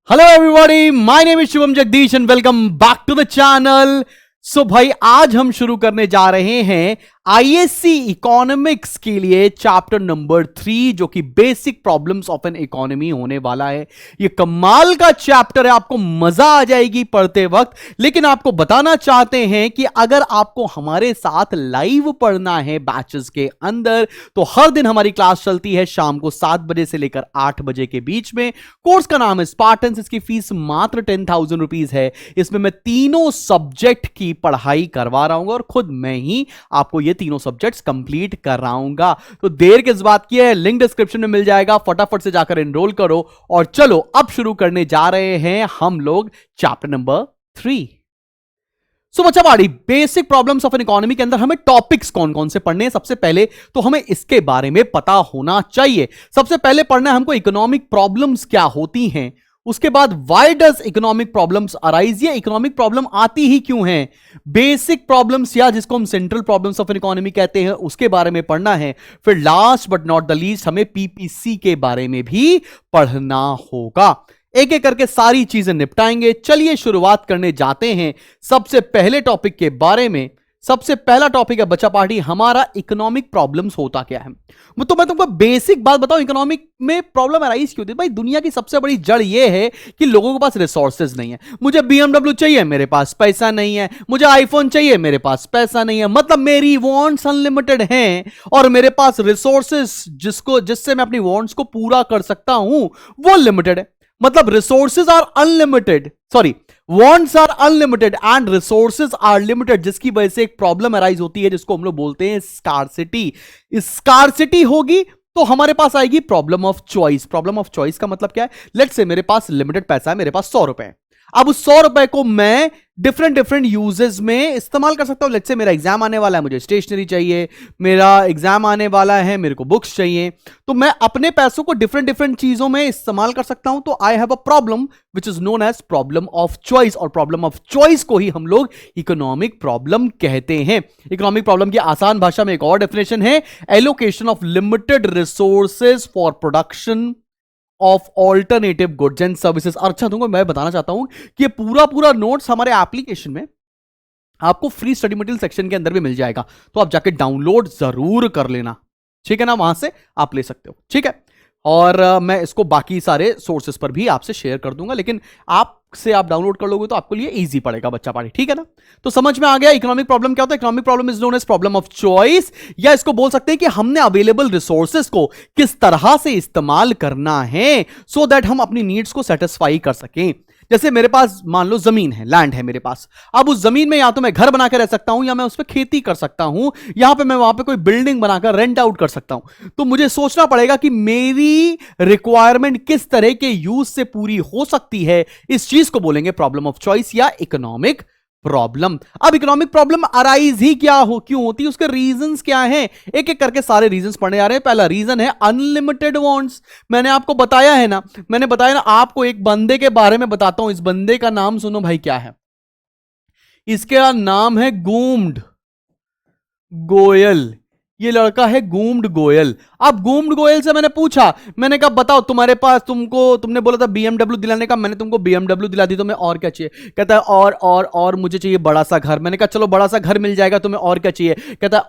Hello everybody, my name is Shubham Jagdish and welcome back to the channel. So भाई, आज हम शुरू करने जा रहे हैं आईएससी इकोनॉमिक्स के लिए चैप्टर नंबर 3, जो कि basic problems of an economy होने वाला है। ये कमाल का चैप्टर है, आपको मजा आ जाएगी पढ़ते वक्त। लेकिन आपको बताना चाहते हैं कि अगर आपको हमारे साथ लाइव पढ़ना है बैचेस के अंदर, तो हर दिन हमारी क्लास चलती है शाम को 7 बजे से लेकर 8 बजे के बीच में। कोर्स का नाम है स्पार्टन्स। इसकी फीस मात्र 10,000 रुपीज है। इसमें मैं तीनों सब्जेक्ट की पढ़ाई करवा रहा हूं और खुद मैं ही आपको ये तीनों सब्जेक्ट्स कंप्लीट कराऊंगा। तो देर किस बात की है, लिंक डिस्क्रिप्शन में मिल जाएगा, फटाफट से जाकर एनरोल करो। और चलो अब शुरू करने जा रहे हैं हम लोग चैप्टर नंबर 3। सो बच्चा बाड़ी, basic problems of an economy के अंदर हमें टॉपिक्स कौन कौन से पढ़ने हैं। सबसे पहले तो हमें इसके बारे में पता होना चाहिए। सबसे पहले पढ़ना है हमको इकोनॉमिक प्रॉब्लम्स क्या होती हैं। उसके बाद why does economic problems arise, ये इकोनॉमिक प्रॉब्लम आती ही क्यों है। बेसिक प्रॉब्लम्स या जिसको हम central problems of an economy कहते हैं, उसके बारे में पढ़ना है। फिर last but not the least हमें पीपीसी के बारे में भी पढ़ना होगा। एक एक करके सारी चीजें निपटाएंगे। चलिए शुरुआत करने जाते हैं सबसे पहले टॉपिक के बारे में। सबसे पहला टॉपिक है बच्चा पार्टी हमारा, इकोनॉमिक प्रॉब्लम्स होता क्या है। तो मैं तुमको बेसिक बात बताऊं, इकोनॉमिक में प्रॉब्लम अराइज क्यों होती है। भाई, दुनिया की सबसे बड़ी जड़ ये है कि लोगों के पास रिसोर्सेज नहीं है। मुझे बीएमडब्ल्यू चाहिए, मेरे पास पैसा नहीं है। मुझे आईफोन चाहिए, मेरे पास पैसा नहीं है। मतलब मेरी वांट्स अनलिमिटेड हैं और मेरे पास रिसोर्सेज जिससे मैं अपनी वांट्स को पूरा कर सकता हूं, वो लिमिटेड है। मतलब resources are unlimited, sorry, wants are unlimited and resources are limited, जिसकी वजह से एक प्रॉब्लम अराइज होती है जिसको हम लोग बोलते हैं स्कार्सिटी। स्कार्सिटी होगी तो हमारे पास आएगी problem of choice. Problem of choice का मतलब क्या है, लेट्स से मेरे पास लिमिटेड पैसा है, मेरे पास 100 रुपए है। अब उस 100 रुपए को मैं डिफरेंट यूजेस में इस्तेमाल कर सकता हूं। लेट्स से मेरा एग्जाम आने वाला है, मुझे स्टेशनरी चाहिए, मेरा एग्जाम आने वाला है, मेरे को बुक्स चाहिए, तो मैं अपने पैसों को डिफरेंट चीजों में इस्तेमाल कर सकता हूं। तो I have a problem which is known as problem of choice, और प्रॉब्लम ऑफ चॉइस को ही हम लोग इकोनॉमिक प्रॉब्लम कहते हैं। इकोनॉमिक प्रॉब्लम की आसान भाषा में एक और डेफिनेशन है, allocation of limited resources for production of alternative goods and services. अच्छा, तुमको मैं बताना चाहता हूं कि ये पूरा नोट्स हमारे एप्लीकेशन में आपको फ्री स्टडी मटेरियल सेक्शन के अंदर भी मिल जाएगा, तो आप जाके डाउनलोड जरूर कर लेना, ठीक है ना। वहां से आप ले सकते हो, ठीक है। और मैं इसको बाकी सारे सोर्सेस पर भी आपसे शेयर कर दूंगा, लेकिन आपसे आप डाउनलोड कर लोगे तो आपके लिए इजी पड़ेगा बच्चा पार्टी, ठीक है ना। तो समझ में आ गया इकोनॉमिक प्रॉब्लम क्या होता है। Economic problem is known as problem of choice, या इसको बोल सकते हैं कि हमने अवेलेबल रिसोर्सेस को किस तरह से इस्तेमाल करना है सो दैट हम अपनी नीड्स को सेटिस्फाई कर सकें। जैसे मेरे पास मान लो जमीन है, लैंड है मेरे पास। अब उस जमीन में या तो मैं घर बनाकर रह सकता हूं, या मैं उस पर खेती कर सकता हूं, यहां पे मैं वहां पे कोई बिल्डिंग बनाकर रेंट आउट कर सकता हूं। तो मुझे सोचना पड़ेगा कि मेरी रिक्वायरमेंट किस तरह के यूज से पूरी हो सकती है। इस चीज को बोलेंगे प्रॉब्लम ऑफ चॉइस या इकोनॉमिक प्रॉब्लम। अब इकोनॉमिक प्रॉब्लम अराइज ही क्यों होती है, उसके रीजंस क्या हैं, एक एक करके सारे रीजंस पढ़ने जा रहे हैं। पहला रीजन है अनलिमिटेड वांट्स। मैंने आपको बताया है ना, आपको एक बंदे के बारे में बताता हूं। इस बंदे का नाम सुनो भाई, क्या है इसका नाम है गूम्ड गोयल। ये लड़का है गूम्ड गोयल। अब गूम्ड गोयल से मैंने पूछा, मैंने कहा बताओ तुम्हारे पास, तुमने बोला था बीएमडब्ल्यू दिलाने का, मैंने तुमको बीएमडब्ल्यू दिला दी, तुम्हें और क्या चाहिए। कहता है और मुझे चाहिए बड़ा सा घर। मैंने कहा चलो बड़ा सा घर मिल जाएगा, तुम्हें और क्या चाहिए। कहता है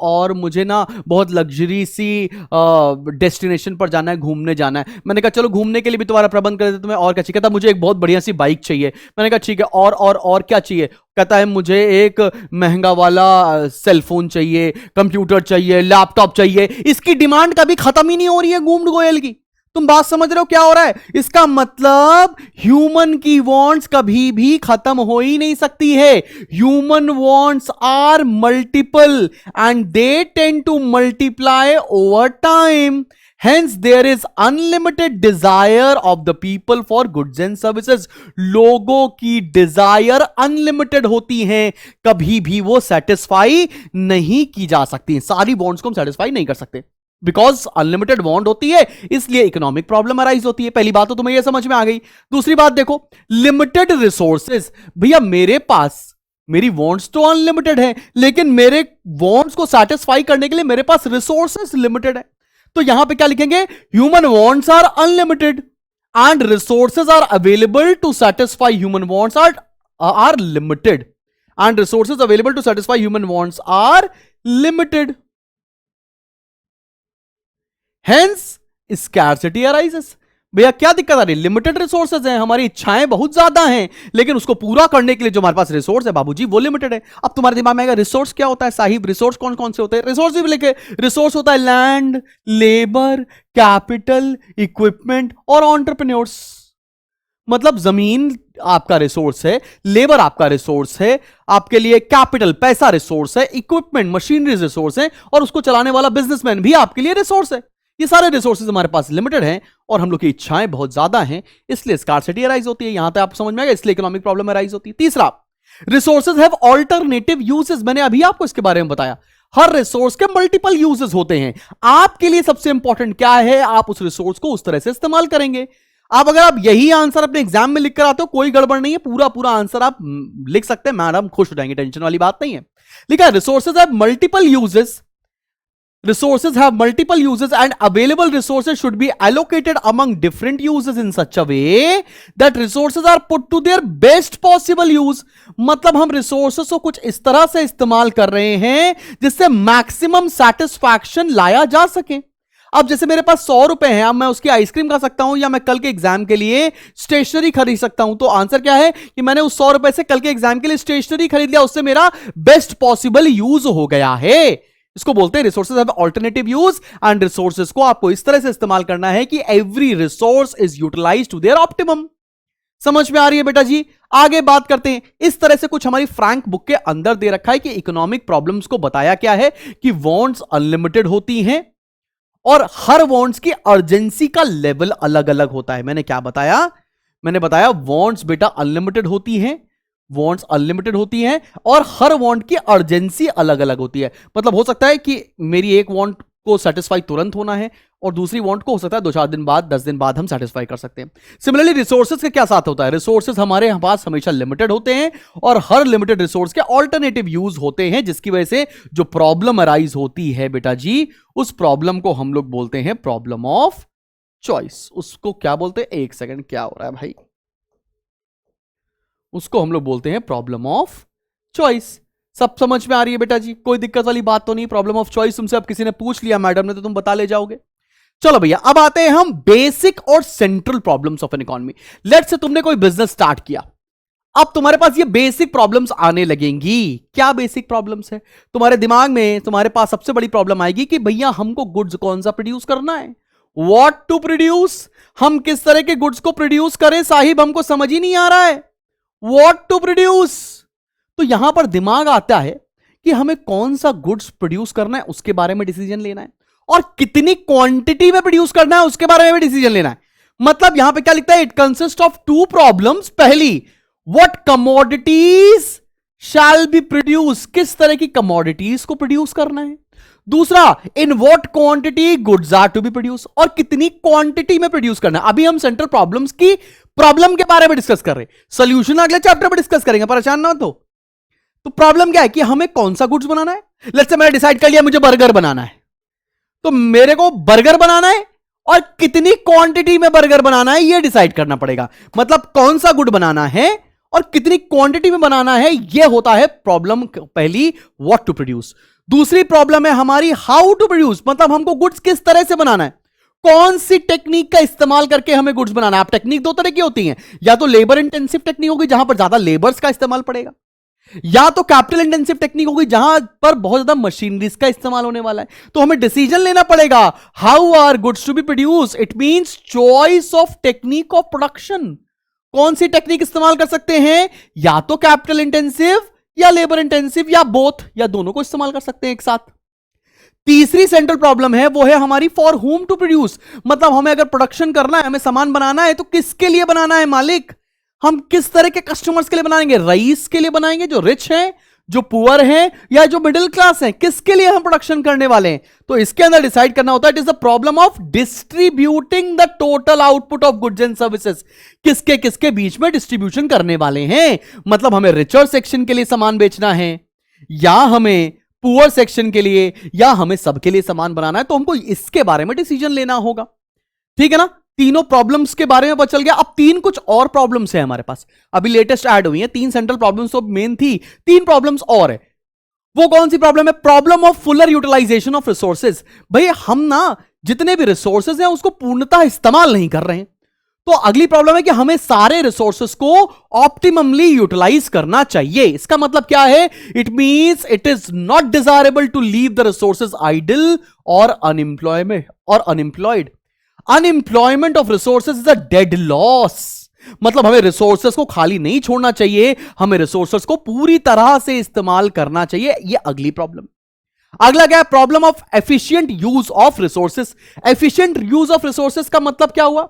और मुझे ना बहुत लग्जरी सी डेस्टिनेशन पर जाना है, घूमने जाना है। मैंने कहा चलो घूमने के लिए भी तुम्हारा प्रबंध कर देते, तुम्हें और क्या चाहिए। कहता मुझे एक बहुत बढ़िया सी बाइक चाहिए। मैंने कहा ठीक है, और क्या चाहिए। कहता है मुझे एक महंगा वाला सेलफोन चाहिए, कंप्यूटर चाहिए, लैपटॉप चाहिए। इसकी डिमांड कभी खत्म ही नहीं हो रही है गूम्ड गोयल की। तुम बात समझ रहे हो क्या हो रहा है। इसका मतलब ह्यूमन की वांट्स कभी भी खत्म हो ही नहीं सकती है। Human wants are multiple and they tend to multiply over time. Hence, there is unlimited desire of the people for goods and services. लोगों की डिजायर अनलिमिटेड होती हैं, कभी भी वो सेटिस्फाई नहीं की जा सकती। सारी बॉन्ड्स को हम सेटिस्फाई नहीं कर सकते, बिकॉज अनलिमिटेड बॉन्ड होती है, इसलिए इकोनॉमिक प्रॉब्लम अराइज होती है। पहली बात तो तुम्हें यह समझ में आ गई। दूसरी बात देखो, लिमिटेड रिसोर्सेज। भैया मेरे पास मेरी वॉन्ट्स तो अनलिमिटेड है, लेकिन मेरे वॉन्ट्स को सेटिस्फाई करने के लिए मेरे पास रिसोर्सेज लिमिटेड है। तो यहां पे क्या लिखेंगे, human wants are unlimited and resources are available to satisfy human wants are limited, and resources available to satisfy human wants are limited, hence scarcity arises. भैया क्या दिक्कत आ रही है? लिमिटेड रिसोर्सेज हैं, हमारी इच्छाएं बहुत ज्यादा हैं, लेकिन उसको पूरा करने के लिए जो हमारे पास रिसोर्स है बाबूजी वो लिमिटेड है. अब तुम्हारे दिमाग में आएगा रिसोर्स क्या होता है साहिब? रिसोर्स कौन कौन से होते हैं? रिसोर्स भी लिखे, रिसोर्स होता है लैंड, लेबर, कैपिटल, इक्विपमेंट और एंटरप्रेन्योर्स. मतलब जमीन आपका रिसोर्स है, लेबर आपका रिसोर्स है, आपके लिए कैपिटल पैसा रिसोर्स है, इक्विपमेंट मशीनरी रिसोर्स है, और उसको चलाने वाला बिजनेसमैन भी आपके लिए रिसोर्स है. ये सारे रिसोर्सेज हमारे पास लिमिटेड हैं और हम लोग की इच्छाएं बहुत ज्यादा हैं, इसलिए स्कार्सिटी अराइज होती है. यहां तक आपको समझ में आएगा, इसलिए इकोनॉमिक प्रॉब्लम अराइज होती है. तीसरा, रिसोर्सेज हैव ऑल्टरनेटिव यूजेस. मैंने अभी आपको इसके बारे में बताया, हर रिसोर्स के मल्टीपल यूजेस होते हैं. आपके लिए सबसे इंपॉर्टेंट क्या है? आप उस रिसोर्स को उस तरह से इस्तेमाल करेंगे. अगर आप यही आंसर अपने एग्जाम में लिख कर आते हो, कोई गड़बड़ नहीं है, पूरा पूरा आंसर आप लिख सकते हैं, मैडम खुश हो जाएंगे, टेंशन वाली बात नहीं है. लिखा है resources have multiple uses. Resources have multiple uses and available resources should be allocated among different uses in such a way that resources are put to their best possible use. मतलब हम resources को कुछ इस तरह से इस्तेमाल कर रहे हैं जिससे मैक्सिमम सेटिस्फैक्शन लाया जा सके. अब जैसे मेरे पास 100 रुपए हैं, अब मैं उसकी आइसक्रीम खा सकता हूं या मैं कल के एग्जाम के लिए स्टेशनरी खरीद सकता हूं. तो आंसर क्या है कि मैंने उस 100 रुपए से कल के एग्जाम के लिए स्टेशनरी खरीद लिया, उससे मेरा बेस्ट पॉसिबल यूज हो गया है. इसको बोलते हैं resources have alternative use, and resources को आपको इस तरह से इस्तेमाल करना है कि every resource is utilized to their optimum. समझ में आ रही है बेटा जी? आगे बात करते हैं. इस तरह से कुछ हमारी फ्रैंक बुक के अंदर दे रखा है कि इकोनॉमिक प्रॉब्लम्स को बताया क्या है कि वांट्स अनलिमिटेड होती हैं और हर वांट्स की अर्जेंसी का लेवल अलग अलग होता है. मैंने क्या बताया? मैंने बताया वांट्स बेटा अनलिमिटेड होती हैं, वांट्स अनलिमिटेड होती हैं और हर वांट की अर्जेंसी अलग अलग होती है. मतलब हो सकता है कि मेरी एक वांट को सेटिस्फाई तुरंत होना है और दूसरी वांट को हो सकता है 2-4 दिन बाद, 10 दिन बाद हम सेटिस्फाई कर सकते हैं. सिमिलरली रिसोर्सेज के क्या साथ होता है? रिसोर्सेज हमारे पास हमेशा लिमिटेड होते हैं और हर लिमिटेड रिसोर्स के ऑल्टरनेटिव यूज होते हैं, जिसकी वजह से जो प्रॉब्लम अराइज होती है बेटा जी, उस प्रॉब्लम को हम लोग बोलते हैं प्रॉब्लम ऑफ चॉइस. उसको क्या बोलते हैं? एक सेकेंड, क्या हो रहा है भाई? उसको हम लोग बोलते हैं प्रॉब्लम ऑफ चॉइस. सब समझ में आ रही है बेटा जी? कोई दिक्कत वाली बात तो नहीं. प्रॉब्लम ऑफ चॉइस तुमसे अब किसी ने पूछ लिया मैडम ने तो तुम बता ले जाओगे. चलो भैया, अब आते हैं हम बेसिक और central problems of an economy. Let's say तुमने कोई बिजनेस स्टार्ट किया, अब तुम्हारे पास ये बेसिक प्रॉब्लम्स आने लगेंगी. क्या बेसिक प्रॉब्लम्स है तुम्हारे दिमाग में? तुम्हारे पास सबसे बड़ी प्रॉब्लम आएगी कि भैया हमको गुड्स कौन सा प्रोड्यूस करना है, व्हाट टू प्रोड्यूस. हम किस तरह के गुड्स को प्रोड्यूस करें साहिब, हमको समझ ही नहीं आ रहा है. What to produce? तो यहां पर दिमाग आता है कि हमें कौन सा गुड्स प्रोड्यूस करना है उसके बारे में डिसीजन लेना है, और कितनी क्वांटिटी में प्रोड्यूस करना है उसके बारे में भी डिसीजन लेना है. मतलब यहां पे क्या लिखता है? It consist of 2 problems. पहली, what commodities shall be produce, किस तरह की कमोडिटीज को प्रोड्यूस करना है. दूसरा, in what quantity goods are to be produce, और कितनी क्वांटिटी में प्रोड्यूस करना है. अभी हम सेंट्रल प्रॉब्लम्स की प्रॉब्लम के बारे में डिस्कस कर रहे हैं, सोल्यूशन अगले चैप्टर में डिस्कस करेंगे, परेशान ना तो प्रॉब्लम क्या है कि हमें कौन सा गुड्स बनाना है. लेट्स से मैंने डिसाइड कर लिया मुझे बर्गर बनाना है, तो मेरे को बर्गर बनाना है और कितनी क्वांटिटी में बर्गर बनाना है यह डिसाइड करना पड़ेगा. मतलब कौन सा गुड बनाना है और कितनी क्वांटिटी में बनाना है, यह होता है प्रॉब्लम पहली, व्हाट टू प्रोड्यूस. दूसरी प्रॉब्लम है हमारी हाउ टू प्रोड्यूस, मतलब हमको गुड्स किस तरह से बनाना है, कौन सी टेक्निक का इस्तेमाल करके हमें गुड्स बनाना है. आप टेक्निक 2 तरह की होती हैं, या तो लेबर इंटेंसिव टेक्निक होगी जहां पर ज्यादा लेबर्स का इस्तेमाल पड़ेगा, या तो कैपिटल इंटेंसिव टेक्निक होगी जहां पर बहुत ज्यादा मशीनरीज का इस्तेमाल होने वाला है. तो हमें डिसीजन लेना पड़ेगा, how are goods to be produce. It means choice of technique of production. कौन सी टेक्निक इस्तेमाल कर सकते हैं, या तो कैपिटल इंटेंसिव या लेबर इंटेंसिव या बोथ, या दोनों को इस्तेमाल कर सकते हैं एक साथ. तीसरी सेंट्रल प्रॉब्लम है वो है हमारी फॉर होम टू प्रोड्यूस. मतलब हमें अगर प्रोडक्शन करना है, हमें सामान बनाना है, तो किसके लिए बनाना है मालिक. हम किस तरह के कस्टमर्स के लिए बनाएंगे, रईस के लिए बनाएंगे जो रिच हैं, जो पुअर हैं, या जो मिडिल क्लास हैं, किसके लिए हम प्रोडक्शन करने वाले हैं. तो इसके अंदर डिसाइड करना होता है. It is the problem of distributing the total output of goods and services. किसके किसके बीच में डिस्ट्रीब्यूशन करने वाले हैं. मतलब हमें रिचर सेक्शन के लिए सामान बेचना है, या हमें पुअर सेक्शन के लिए, या हमें सबके लिए सामान बनाना है. तो हमको इसके बारे में डिसीजन लेना होगा. ठीक है ना. तीनों प्रॉब्लम्स के बारे में पता चल गया। अब तीन कुछ और प्रॉब्लम्स है हमारे पास, अभी लेटेस्ट ऐड हुई है। तीन सेंट्रल प्रॉब्लम्स तो मेन थी, तीन प्रॉब्लम्स और है। वो कौन सी प्रॉब्लम है? Problem of fuller utilization of resources. भाई हम ना जितने भी रिसोर्सेज हैं उसको पूर्णतः इस्तेमाल नहीं कर रहे हैं। तो अगली प्रॉब्लम है कि हमें सारे रिसोर्सेस को ऑप्टिममली यूटिलाइज करना चाहिए। इसका मतलब क्या है? It means it is not desirable to leave the resources idle और unemployed. Unemployment of resources is a dead loss. मतलब हमें रिसोर्सेस को खाली नहीं छोड़ना चाहिए, हमें रिसोर्सेस को पूरी तरह से इस्तेमाल करना चाहिए। यह अगली प्रॉब्लम। अगला क्या है? Problem of efficient use of resources. Efficient use of resources का मतलब क्या हुआ?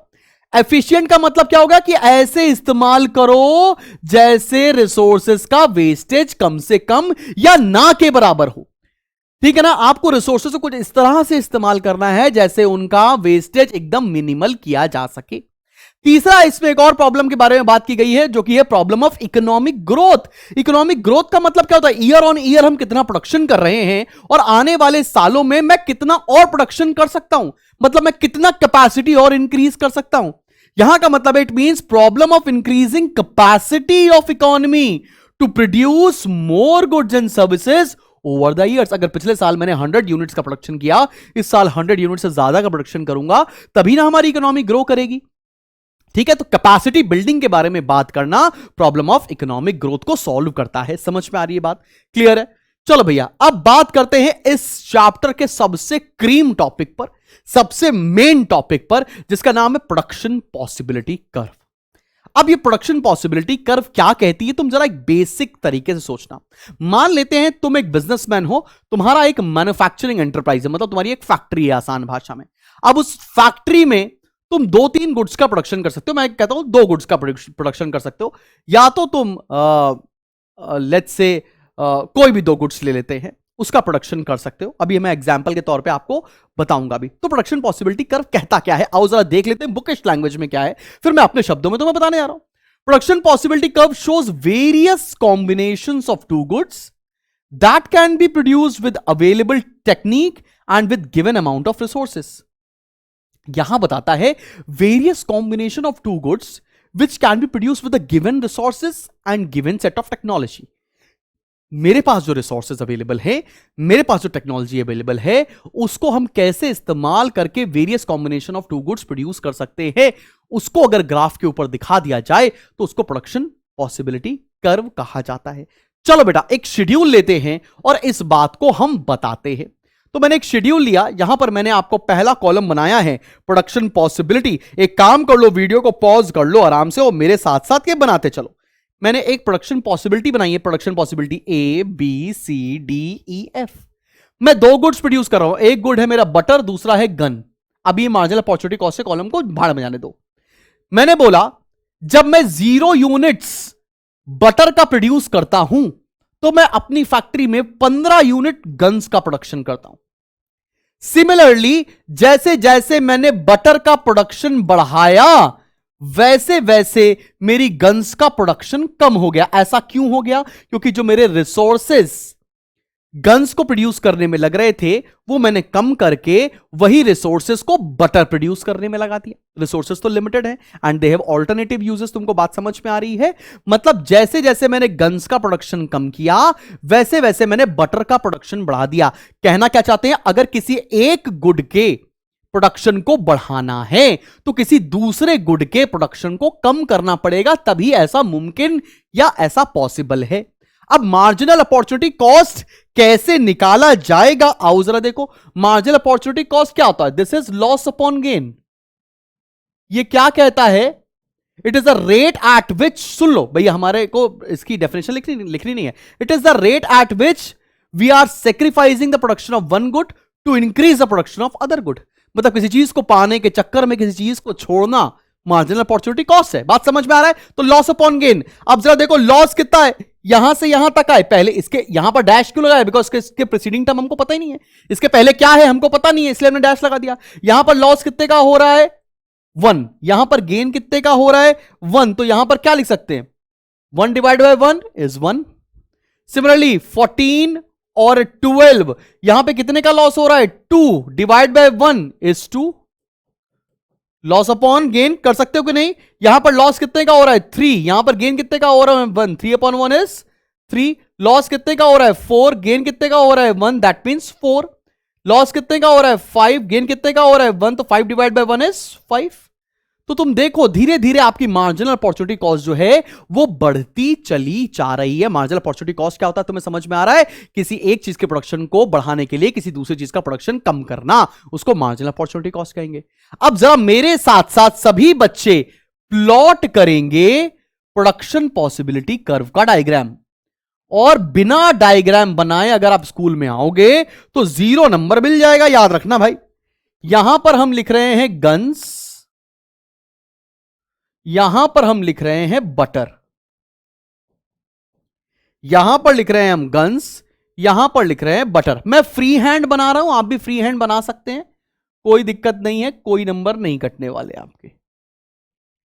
एफिशिएंट का मतलब क्या होगा कि ऐसे इस्तेमाल करो जैसे रिसोर्सेस का वेस्टेज कम से कम या ना के बराबर हो। ठीक है ना? आपको रिसोर्सेस को कुछ इस तरह से इस्तेमाल करना है जैसे उनका वेस्टेज एकदम मिनिमल किया जा सके। तीसरा, इसमें एक और प्रॉब्लम के बारे में बात की गई है जो कि है problem of economic growth. Economic growth का मतलब क्या होता है? ईयर ऑन ईयर हम कितना प्रोडक्शन कर रहे हैं और आने वाले सालों में मैं कितना और प्रोडक्शन कर सकता हूं, मतलब मैं कितना कैपेसिटी और इंक्रीज कर सकता हूं। यहां का मतलब it means problem of increasing capacity of economy to produce more goods and services over the years. अगर पिछले साल मैंने 100 यूनिट्स का प्रोडक्शन किया, इस साल 100 यूनिट से ज्यादा का प्रोडक्शन करूंगा, तभी ना हमारी इकोनॉमी ग्रो करेगी। ठीक है, तो कैपेसिटी बिल्डिंग के बारे में बात करना प्रॉब्लम ऑफ इकोनॉमिक ग्रोथ को सॉल्व करता है। समझ में आ रही है बात? क्लियर है? चलो भैया, अब बात करते हैं इस चैप्टर के सबसे क्रीम टॉपिक पर, सबसे मेन टॉपिक पर, जिसका नाम है प्रोडक्शन पॉसिबिलिटी कर्व। अब ये प्रोडक्शन पॉसिबिलिटी कर्व क्या कहती है, तुम जरा एक बेसिक तरीके से सोचना। मान लेते हैं तुम एक बिजनेसमैन हो, तुम्हारा एक मैन्युफैक्चरिंग एंटरप्राइज है, मतलब तुम्हारी एक फैक्ट्री है आसान भाषा में। अब उस फैक्ट्री में तुम 2-3 गुड्स का प्रोडक्शन कर सकते हो। मैं कहता हूं 2 गुड्स का प्रोडक्शन कर सकते हो, या तो तुम लेट्स से कोई भी 2 गुड्स ले लेते हैं, उसका प्रोडक्शन कर सकते हो। अभी मैं एग्जांपल के तौर पे आपको बताऊंगा भी। तो प्रोडक्शन पॉसिबिलिटी कर्व कहता क्या है, आओ जरा देख लेते हैं बुकिश लैंग्वेज में क्या है, फिर मैं अपने शब्दों में तुम्हें बताने जा रहा हूं। Production possibility curve shows various combinations of 2 goods that can be produced with available technique and with given amount of resources. यहां बताता है various combination of 2 goods which can be produced with a given resources and given set of technology. मेरे पास जो resources available है, मेरे पास जो technology available है, उसको हम कैसे इस्तेमाल करके various combination of 2 goods produce कर सकते हैं, उसको अगर ग्राफ के ऊपर दिखा दिया जाए तो उसको प्रोडक्शन पॉसिबिलिटी कर्व कहा जाता है। चलो बेटा, एक शेड्यूल लेते हैं और इस बात को हम बताते हैं। तो मैंने एक शेड्यूल लिया, यहां पर मैंने आपको पहला कॉलम बनाया है प्रोडक्शन पॉसिबिलिटी। एक काम कर लो, वीडियो को पॉज कर लो आराम से और मेरे साथ साथ ये बनाते चलो। मैंने एक प्रोडक्शन पॉसिबिलिटी बनाई है, production possibility A B C D E F. मैं 2 गुड्स प्रोड्यूस कर रहा हूं, एक गुड है मेरा बटर, दूसरा है गन। अभी मार्जिनल अपॉर्चुनिटी कॉस्ट से कॉलम को भाड़ में जाने दो। मैंने बोला जब मैं 0 यूनिट्स बटर का प्रोड्यूस करता हूं तो मैं अपनी फैक्ट्री में 15 यूनिट गन्स का प्रोडक्शन करता हूं। सिमिलरली जैसे जैसे मैंने बटर का प्रोडक्शन बढ़ाया वैसे वैसे मेरी गन्स का प्रोडक्शन कम हो गया। ऐसा क्यों हो गया? क्योंकि जो मेरे रिसोर्सेस गन्स को प्रोड्यूस करने में लग रहे थे वो मैंने कम करके वही रिसोर्सेस को बटर प्रोड्यूस करने में लगा दिया। रिसोर्सेस तो लिमिटेड है and they have alternative uses. तुमको बात समझ में आ रही है? मतलब जैसे जैसे मैंने गन्स का प्रोडक्शन कम किया वैसे वैसे मैंने बटर का प्रोडक्शन बढ़ा दिया। कहना क्या चाहते हैं? अगर किसी एक गुड के प्रोडक्शन को बढ़ाना है तो किसी दूसरे गुड के प्रोडक्शन को कम करना पड़ेगा, तभी ऐसा मुमकिन या ऐसा पॉसिबल है। अब मार्जिनल अपॉर्चुनिटी कॉस्ट कैसे निकाला जाएगा, आओ जरा देखो। मार्जिनल अपॉर्चुनिटी कॉस्ट क्या होता है? This is loss upon gain. ये क्या कहता है? It is the rate at which, सुन लो भैया, हमारे को इसकी डेफिनेशन लिखनी नहीं है। It is the rate at which we are sacrificing the production of one good to increase the production of other good. मतलब किसी चीज को पाने के चक्कर में किसी चीज को छोड़ना मार्जिनल अपॉर्चुनिटी कॉस्ट है। बात समझ में आ रहा है? तो लॉस अपॉन गेन। अब जरा देखो लॉस कितना है, यहां से यहां तक आए। पहले इसके यहां पर डैश क्यों लगाया? बिकॉज इसके प्रीसीडिंग टर्म हमको पता ही नहीं है, इसके पहले क्या है हमको पता नहीं है, इसलिए हमने डैश लगा दिया। यहां पर लॉस कितने का हो रहा है? 1। यहां पर गेन कितने का हो रहा है? 1। तो यहां पर क्या लिख सकते हैं? 1 डिवाइड बाय 1 इज 1। सिमिलरली 14 और 12, यहां पे कितने का लॉस हो रहा है? 2 divide by 1 is 2। Loss upon gain कर सकते हो कि नहीं? यहां पर लॉस कितने का हो रहा है? 3। यहां पर गेन कितने का हो रहा है? 1। 3/1 इज 3। लॉस कितने का हो रहा है? 4। गेन कितने का हो रहा है? 1। That means 4। लॉस कितने का हो रहा है? 5। गेन कितने का हो रहा है? 1। तो 5 डिवाइड बाय 1 इज 5। तो तुम देखो धीरे धीरे आपकी मार्जिनल अपॉर्चुनिटी कॉस्ट जो है वो बढ़ती चली जा रही है। मार्जिनल अपॉर्चुनिटी कॉस्ट क्या होता है तुम्हें समझ में आ रहा है? किसी एक चीज के प्रोडक्शन को बढ़ाने के लिए किसी दूसरी चीज का प्रोडक्शन कम करना, उसको मार्जिनल अपॉर्चुनिटी कॉस्ट कहेंगे। अब जरा मेरे साथ साथ सभी बच्चे प्लॉट करेंगे प्रोडक्शन पॉसिबिलिटी कर्व का डायग्राम, और बिना डायग्राम बनाए अगर आप स्कूल में आओगे तो 0 नंबर मिल जाएगा। याद रखना भाई, यहां पर हम लिख रहे हैं गन्स, यहां पर हम लिख रहे हैं बटर, यहां पर लिख रहे हैं हम गन्स, यहां पर लिख रहे हैं बटर। मैं फ्री हैंड बना रहा हूं, आप भी फ्री हैंड बना सकते हैं, कोई दिक्कत नहीं है, कोई नंबर नहीं कटने वाले आपके।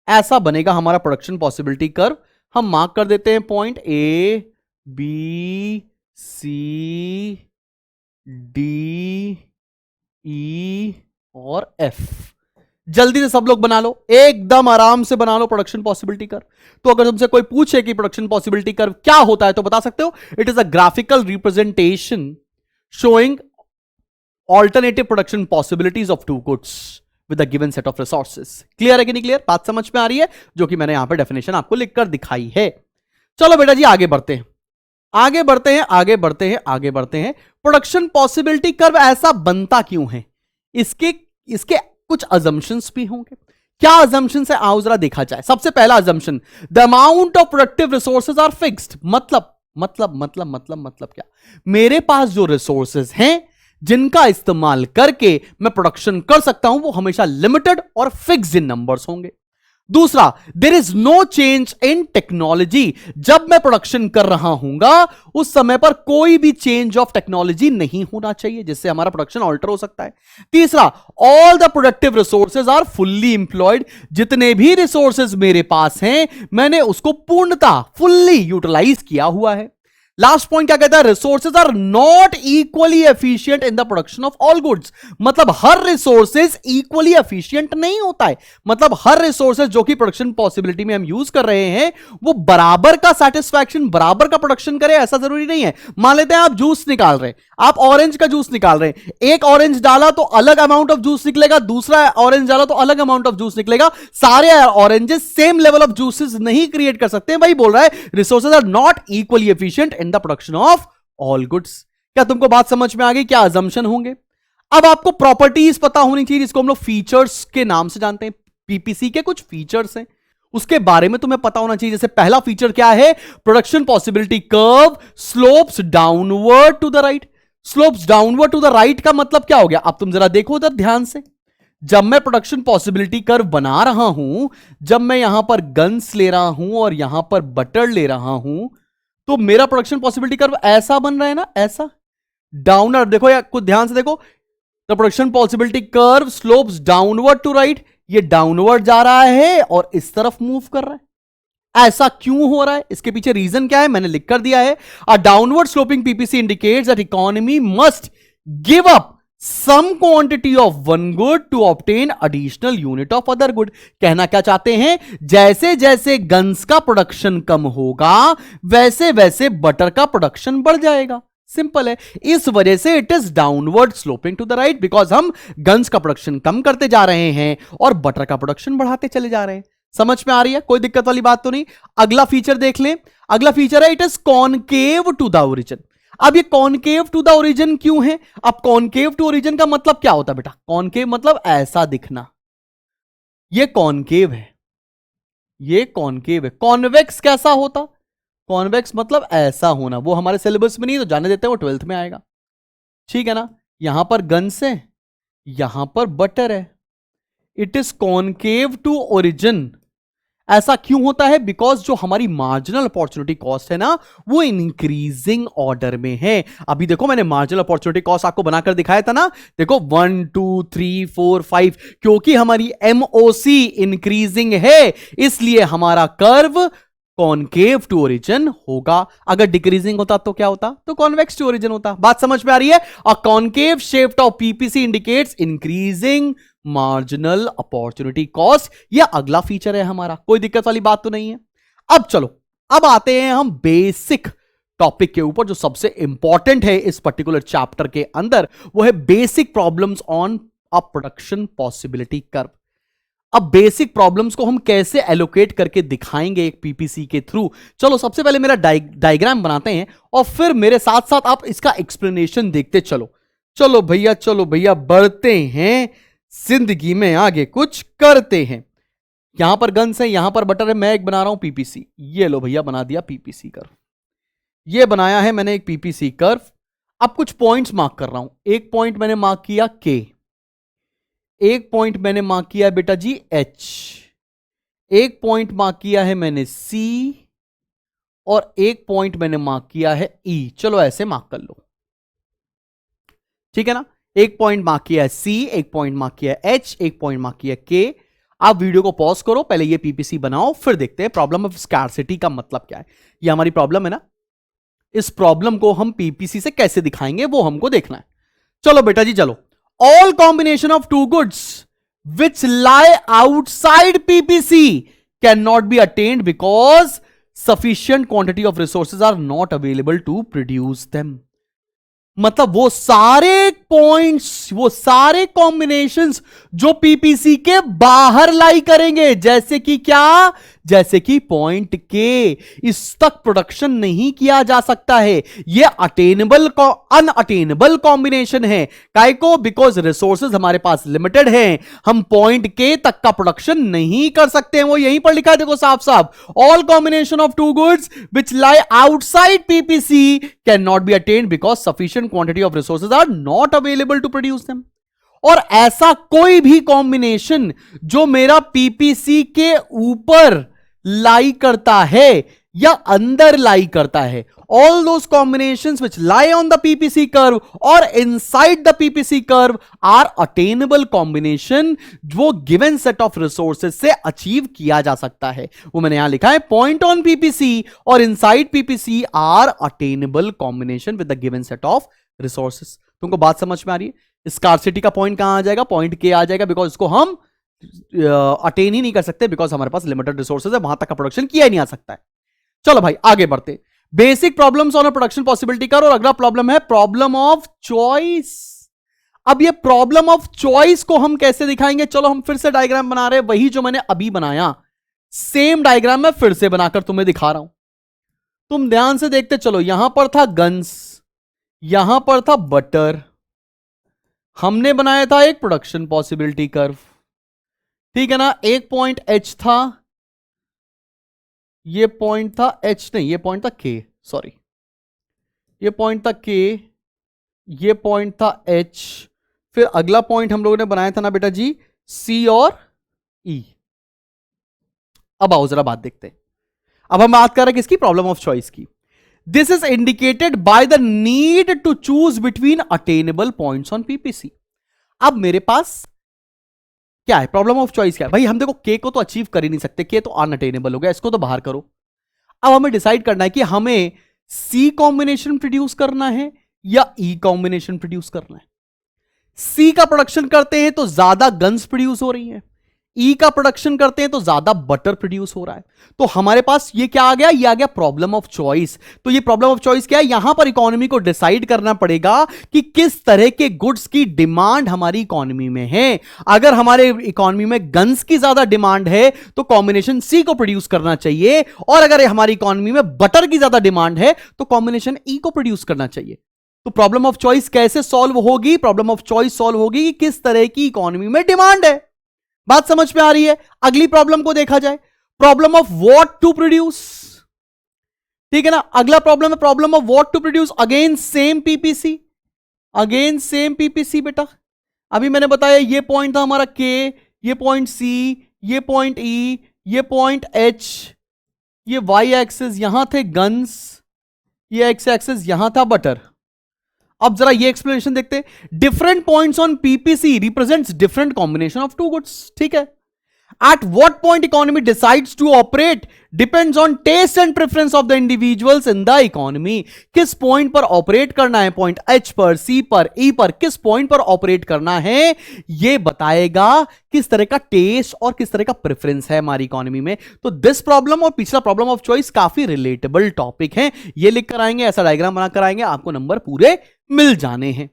ऐसा बनेगा हमारा प्रोडक्शन पॉसिबिलिटी कर्व। हम मार्क कर देते हैं point A B C D E और एफ। जल्दी से सब लोग बना लो, एकदम आराम से बना लो प्रोडक्शन पॉसिबिलिटी कर्व। तो अगर तुमसे कोई पूछे कि प्रोडक्शन पॉसिबिलिटी कर्व क्या होता है तो बता सकते हो, it is a graphical representation showing alternative production possibilities of two goods with a given set of resources. Clear है कि नहीं क्लियर? बात समझ में आ रही है? जो कि मैंने यहां पर डेफिनेशन आपको लिखकर दिखाई है। चलो बेटा जी आगे बढ़ते हैं, आगे बढ़ते हैं, आगे बढ़ते हैं, आगे बढ़ते हैं। प्रोडक्शन पॉसिबिलिटी कर्व ऐसा बनता क्यों है? इसके इसके कुछ अजम्पशंस भी होंगे। क्या अजम्पशंस है आओ जरा देखा जाए। सबसे पहला assumption, the amount of productive resources are fixed. मतलब क्या? मेरे पास जो रिसोर्सेज हैं जिनका इस्तेमाल करके मैं प्रोडक्शन कर सकता हूं वो हमेशा लिमिटेड और फिक्स्ड इन नंबर्स होंगे। दूसरा, there is no change in technology. जब मैं प्रोडक्शन कर रहा हूंगा उस समय पर कोई भी चेंज ऑफ टेक्नोलॉजी नहीं होना चाहिए जिससे हमारा प्रोडक्शन ऑल्टर हो सकता है। तीसरा, all the productive resources are fully employed. जितने भी रिसोर्सेज मेरे पास हैं मैंने उसको पूर्णता फुल्ली यूटिलाइज किया हुआ है। लास्ट पॉइंट क्या कहता है? Resources are not equally efficient in the production of all goods. मतलब हर रिसोर्सेज इक्वली एफिशिएंट नहीं होता है। मतलब हर रिसोर्सेज जो कि प्रोडक्शन पॉसिबिलिटी में हम यूज कर रहे हैं वो बराबर का सेटिस्फैक्शन, बराबर का प्रोडक्शन करे ऐसा जरूरी नहीं है। मान लेते हैं आप जूस निकाल रहे हैं, आप ऑरेंज का जूस निकाल रहे हैं, एक ऑरेंज डाला तो अलग अमाउंट ऑफ जूस निकलेगा, दूसरा ऑरेंज डाला तो अलग अमाउंट ऑफ जूस निकलेगा। सारे oranges same level of juices नहीं क्रिएट कर सकते। भाई बोल रहा है resources are not equally efficient in the production of all goods. क्या तुमको बात समझ में आ गई? क्या अजम्पशन होंगे? अब आपको प्रॉपर्टीज पता होनी चाहिए जिसको हम लोग फीचर्स के नाम से जानते हैं। पीपीसी के कुछ फीचर्स हैं उसके बारे में तुम्हें पता होना चाहिए। जैसे पहला फीचर क्या है? Production possibility curve slopes downward to the right. Slopes downward to the right का मतलब क्या हो गया? अब तुम जरा देखो उधर ध्यान से। जब मैं प्रोडक्शन पॉसिबिलिटी कर्व बना रहा हूं, जब मैं यहां पर गन्स ले रहा हूं और यहां पर बटर ले रहा हूं, तो मेरा प्रोडक्शन पॉसिबिलिटी कर्व ऐसा बन रहा है ना, ऐसा डाउनवर्ड। देखो यार कुछ ध्यान से देखो, the production possibility curve slopes downward to right. ये डाउनवर्ड जा रहा है और इस तरफ मूव कर रहा है। ऐसा क्यों हो रहा है? इसके पीछे रीजन क्या है मैंने लिख कर दिया है। A downward sloping PPC indicates that economy must give up some quantity of one good to obtain additional unit of other good. कहना क्या चाहते हैं? जैसे जैसे गन्स का प्रोडक्शन कम होगा वैसे वैसे बटर का प्रोडक्शन बढ़ जाएगा। सिंपल है। इस वजह से it is downward sloping to the right, because हम गन्स का प्रोडक्शन कम करते जा रहे हैं और बटर का प्रोडक्शन बढ़ाते चले जा रहे हैं। समझ में आ रही है? कोई दिक्कत वाली बात तो नहीं। अगला फीचर देख लें। अगला फीचर है it is concave to the origin. अब ये कॉनकेव टू द ओरिजिन क्यों है? अब कॉनकेव टू ओरिजिन का मतलब क्या होता है बेटा? कॉनकेव मतलब ऐसा दिखना। ये कॉनकेव है, ये कॉनकेव है। कॉन्वेक्स कैसा होता? कॉन्वेक्स मतलब ऐसा होना। वो हमारे सिलेबस में नहीं तो जाने देते हैं, वो 12th में आएगा। ठीक है ना? यहां पर गन्स है, यहां पर बटर है। It is concave to origin. ऐसा क्यों होता है? बिकॉज जो हमारी मार्जिनल अपॉर्चुनिटी कॉस्ट है ना वो इंक्रीजिंग ऑर्डर में है। अभी देखो मैंने मार्जिनल अपॉर्चुनिटी कॉस्ट आपको बनाकर दिखाया था ना। देखो 1 2 3 4 5, क्योंकि हमारी एमओसी इंक्रीजिंग है इसलिए हमारा कर्व कॉनकेव टू ओरिजिन होगा। अगर डिक्रीजिंग होता तो क्या होता? तो कॉन्वेक्स टू ओरिजिन होता। बात समझ में आ रही है? A concave shape of PPC indicates increasing marginal opportunity cost. यह अगला फीचर है हमारा, कोई दिक्कत वाली बात तो नहीं है। अब चलो, अब आते हैं हम बेसिक टॉपिक के ऊपर जो सबसे इंपॉर्टेंट है इस पर्टिकुलर चैप्टर के अंदर, वो है basic problems on a production possibility curve. अब बेसिक प्रॉब्लम्स को हम कैसे एलोकेट करके दिखाएंगे एक पीपीसी के थ्रू। चलो सबसे पहले मेरा डायग्राम बनाते हैं और फिर मेरे साथ साथ आप इसका एक्सप्लेनेशन देखते चलो। चलो भैया बढ़ते हैं, जिंदगी में आगे कुछ करते हैं। यहां पर गन्स है, यहां पर बटर है, मैं एक बना रहा हूं पीपीसी। ये लो भैया बना दिया पीपीसी कर्व, ये बनाया है मैंने एक पीपीसी कर्व। अब कुछ पॉइंट्स मार्क कर रहा हूं। एक पॉइंट मैंने मार्क किया के, एक पॉइंट मैंने मार्क किया बेटा जी एच, एक पॉइंट मार्क किया है मैंने सी, और एक पॉइंट मैंने मार्क किया है ई। चलो ऐसे मार्क कर लो, ठीक है ना। एक पॉइंट मार्क किया है सी, एक पॉइंट मार्क किया है एच, एक पॉइंट मार्क किया है के। आप वीडियो को पॉज करो, पहले ये पीपीसी बनाओ, फिर देखते हैं प्रॉब्लम ऑफ स्कार्सिटी का मतलब क्या है। ये हमारी प्रॉब्लम है ना, इस प्रॉब्लम को हम पीपीसी से कैसे दिखाएंगे वो हमको देखना है। चलो बेटा जी चलो। All combination of two goods which lie outside PPC can not be attained because sufficient quantity of resources are not available to produce them। मतलब वो सारे पॉइंट्स, वो सारे कॉम्बिनेशंस जो पीपीसी के बाहर लाई करेंगे, जैसे कि क्या, जैसे कि पॉइंट के, इस तक प्रोडक्शन नहीं किया जा सकता है। ये अटेनेबल अनअटेनेबल कॉम्बिनेशन है। काहे को? बिकॉज रिसोर्सेज हमारे पास लिमिटेड हैं, हम पॉइंट के तक का प्रोडक्शन नहीं कर सकते हैं। वो यहीं पर लिखा है देखो साफ साफ, all combination of two goods which lie outside PPC can not be attained because sufficient quantity of resources are not available to produce them। और ऐसा कोई भी कॉम्बिनेशन जो मेरा पीपीसी के ऊपर लाई करता है या अंदर लाई करता है, all those combinations which lie on the PPC curve or inside the PPC curve are attainable combination, जो given set of resources से अचीव किया जा सकता है। वो मैंने यहां लिखा है, point on PPC और inside PPC are attainable combination with the given set of resources। तुमको बात समझ में आ रही है? स्कार्सिटी का पॉइंट कहां आ जाएगा? पॉइंट के आ जाएगा, बिकॉज इसको हम अटेन ही नहीं कर सकते, बिकॉज हमारे पास लिमिटेड रिसोर्सेज है, वहां तक का प्रोडक्शन किया ही नहीं आ सकता है। चलो भाई आगे बढ़ते। Basic problems on a production possibility curve, और अगला प्रॉब्लम है प्रॉब्लम ऑफ चॉइस। अब ये प्रॉब्लम ऑफ चॉइस को हम कैसे दिखाएंगे? चलो हम फिर से डायग्राम बना रहे हैं, वही जो मैंने अभी बनाया, सेम डायग्राम मैं फिर से बनाकर तुम्हें दिखा रहा हूं। तुम ध्यान से देखते चलो। यहां पर था गन्स, यहां पर था बटर, हमने बनाया था एक प्रोडक्शन पॉसिबिलिटी कर्व, ठीक है ना। एक पॉइंट एच था, ये पॉइंट था एच नहीं, ये पॉइंट था के, सॉरी, ये पॉइंट था के, ये पॉइंट था एच, फिर अगला पॉइंट हम लोगों ने बनाया था ना बेटा जी सी और ई। अब आओ जरा बात देखते हैं। अब हम बात कर रहे हैं किसकी? प्रॉब्लम ऑफ चॉइस की। This is indicated by the need to choose between attainable points on PPC. अब मेरे पास क्या है? प्रॉब्लम ऑफ चॉइस क्या है भाई? हम देखो के को तो अचीव कर ही नहीं सकते, के तो अनअटेनेबल हो गया, इसको तो बाहर करो। अब हमें डिसाइड करना है कि हमें सी कॉम्बिनेशन प्रोड्यूस करना है या ई कॉम्बिनेशन प्रोड्यूस करना है। सी का प्रोडक्शन करते हैं तो ज्यादा गन्स प्रोड्यूस हो रही है, ई का प्रोडक्शन करते हैं तो ज्यादा बटर प्रोड्यूस हो रहा है। तो हमारे पास ये क्या आ गया? ये आ गया प्रॉब्लम ऑफ चॉइस। तो ये प्रॉब्लम ऑफ चॉइस क्या है? यहां पर इकोनॉमी को डिसाइड करना पड़ेगा कि किस तरह के गुड्स की डिमांड हमारी इकोनॉमी में है। अगर हमारे इकोनॉमी में गन्स की ज्यादा डिमांड है तो कॉम्बिनेशन सी को प्रोड्यूस करना चाहिए, और अगर हमारी इकोनॉमी में बटर की ज्यादा डिमांड है तो कॉम्बिनेशन ई को प्रोड्यूस करना चाहिए। तो प्रॉब्लम ऑफ चॉइस कैसे सॉल्व होगी? प्रॉब्लम ऑफ चॉइस सॉल्व होगी कि किस तरह की इकोनॉमी में डिमांड है। बात समझ में आ रही है? अगली प्रॉब्लम को देखा जाए, problem of what to produce, ठीक है ना। अगला प्रॉब्लम है problem of what to produce, again same PPC, again same PPC बेटा। अभी मैंने बताया ये पॉइंट था हमारा के, ये पॉइंट सी, ये पॉइंट ई, ये पॉइंट एच, ये वाई एक्सिस यहां थे गन्स, ये एक्स एक्सिस यहां था बटर। अब जरा ये एक्सप्लेनेशन देखते हैं। Different points on PPC represents different combination of two goods, ठीक है। At what point economy decides to operate depends on taste and preference of the individuals in the economy. किस पॉइंट पर operate करना है, point H पर, C पर, E पर, किस पॉइंट पर ऑपरेट करना है, यह बताएगा किस तरह का टेस्ट और किस तरह का प्रेफरेंस है हमारी इकोनॉमी में. तो दिस प्रॉब्लम और पिछला प्रॉब्लम ऑफ चॉइस काफी रिलेटेबल टॉपिक है. ये लिख कर आएंगे, ऐसा डायग्राम बना कर आएंगे, आपको नंबर पूरे मिल जाने हैं.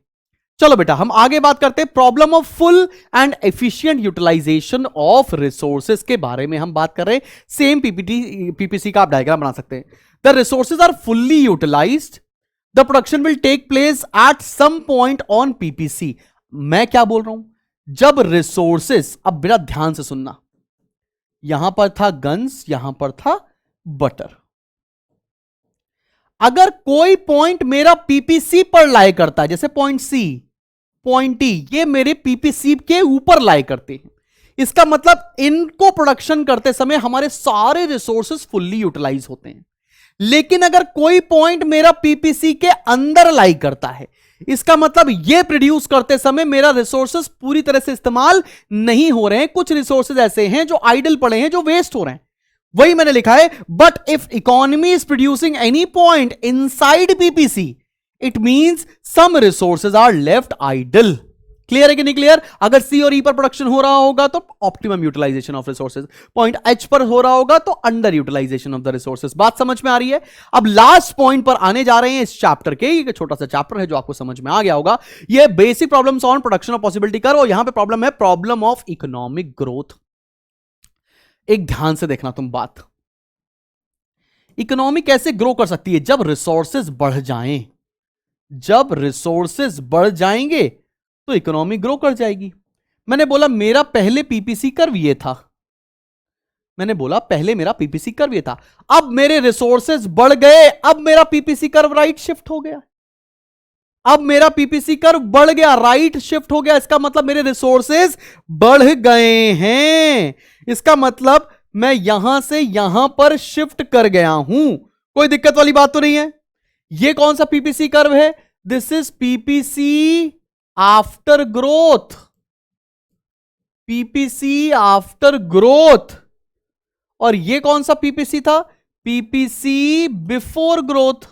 चलो बेटा हम आगे बात करते हैं. Problem of full and efficient utilization of resources के बारे में हम बात कर रहे हैं. सेम पीपीसी का आप डायग्राम बना सकते हैं. The resources are fully utilized, the production will take place at some point on PPC. मैं क्या बोल रहा हूं, जब रिसोर्सेज, अब बेटा ध्यान से सुनना, यहां पर था गन्स, यहां पर था बटर. अगर कोई पॉइंट मेरा पीपीसी पर लाई करता है, जैसे पॉइंट सी, पॉइंट टी, ये मेरे पीपीसी के ऊपर लाई करते हैं, इसका मतलब इनको प्रोडक्शन करते समय हमारे सारे रिसोर्सेज फुल्ली यूटिलाइज होते हैं. लेकिन अगर कोई पॉइंट मेरा पीपीसी के अंदर लाई करता है, इसका मतलब ये प्रोड्यूस करते समय मेरा रिसोर्सेज पूरी तरह से इस्तेमाल नहीं हो रहे हैं. कुछ रिसोर्सेज ऐसे हैं जो आइडल पड़े हैं, जो वेस्ट हो रहे हैं. वही मैंने लिखा है, but if economy is producing any point inside PPC, it means some resources are left idle. Clear है कि नहीं क्लियर? अगर सी और ई पर प्रोडक्शन हो रहा होगा तो optimum utilization of resources, point H पर हो रहा होगा तो under utilization of the resources. बात समझ में आ रही है? अब लास्ट पॉइंट पर आने जा रहे हैं इस चैप्टर के. ये छोटा सा चैप्टर है जो आपको समझ में आ गया होगा. ये basic problems on production of possibility कर, और यहां पे प्रॉब्लम है प्रॉब्लम ऑफ इकोनॉमिक ग्रोथ. एक ध्यान से देखना तुम बात, इकोनॉमी कैसे ग्रो कर सकती है? जब रिसोर्सेज बढ़ जाएं, जब रिसोर्सेज बढ़ जाएंगे तो इकोनॉमी ग्रो कर जाएगी. मैंने बोला मेरा पहले पीपीसी कर्व ये था, मैंने बोला पहले मेरा पीपीसी कर्व ये था, अब मेरे रिसोर्सेज बढ़ गए, अब मेरा पीपीसी कर्व राइट शिफ्ट हो गया. अब मेरा पीपीसी कर्व बढ़ गया, राइट शिफ्ट हो गया. इसका मतलब मेरे रिसोर्सेज बढ़ गए हैं. इसका मतलब मैं यहां से यहां पर शिफ्ट कर गया हूं. कोई दिक्कत वाली बात तो नहीं है? ये कौन सा पीपीसी कर्व है? This is PPC after growth, PPC after growth. और ये कौन सा पीपीसी था? PPC before growth.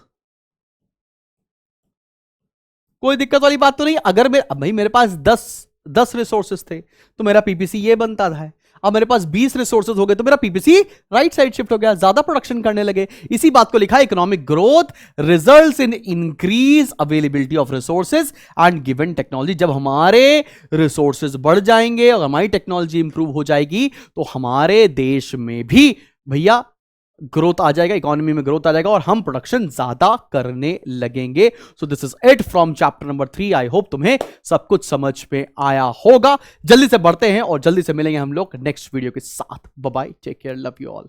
कोई दिक्कत वाली बात तो नहीं? अगर भाई मेरे पास 10 रिसोर्सेस थे तो मेरा पीपीसी ये बनता था. अब मेरे पास 20 रिसोर्सेज हो गए तो मेरा पीपीसी राइट साइड शिफ्ट हो गया, ज्यादा प्रोडक्शन करने लगे. इसी बात को लिखा है, economic growth results in increase availability of resources and given technology. जब हमारे रिसोर्सेज बढ़ जाएंगे और हमारी टेक्नोलॉजी इंप्रूव हो जाएगी तो हमारे देश में भी भैया ग्रोथ आ जाएगा, इकोनॉमी में ग्रोथ आ जाएगा और हम प्रोडक्शन ज्यादा करने लगेंगे. So this is it from chapter number 3. I hope तुम्हें सब कुछ समझ में आया होगा. जल्दी से बढ़ते हैं और जल्दी से मिलेंगे हम लोग नेक्स्ट वीडियो के साथ. Bye bye, take care, love you all.